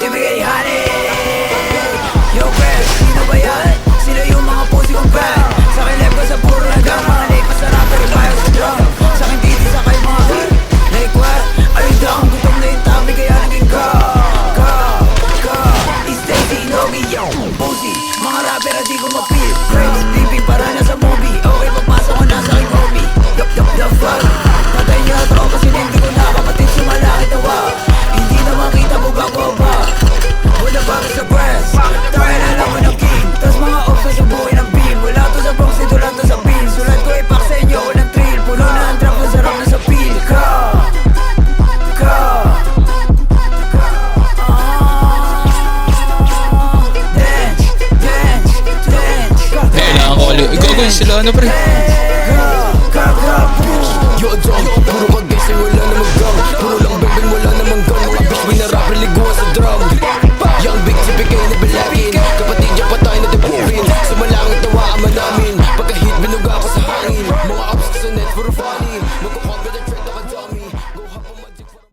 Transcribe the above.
Ibigay honey. Yo girl, sino ba yan? Sino yung mga pussy kong bad? Sa akin left ko sa puro hanggang mga late. Masarap pero bayo sa drum. Sa akin dito sa kayo mga hit. Like what? Are you down? Gutom na yung tabi kaya naging go. Stacy, Nogi, yo, pussy. Mga rapper at di ko ma-feel. Crazy, sleeping para na sa movie. Okay, pagpasok ko na sa aking hobby. The fuck? Patay niya ito kasi hindi ko na kapatid sumalakit na wow. Hindi na makita buga ko ba? Wala bakit sa press? Tayo na lang mo ng king. Tas mga ops sa buhay ng beam. Wala to sa Bronx, dito lang to sa beam. Sulat ko ipak sa inyo, walang thrill. Pulo na ang trap, masarap na sa peel. Kailangan ko ulit. Ikaw sila ano pre? Yo, dog, puro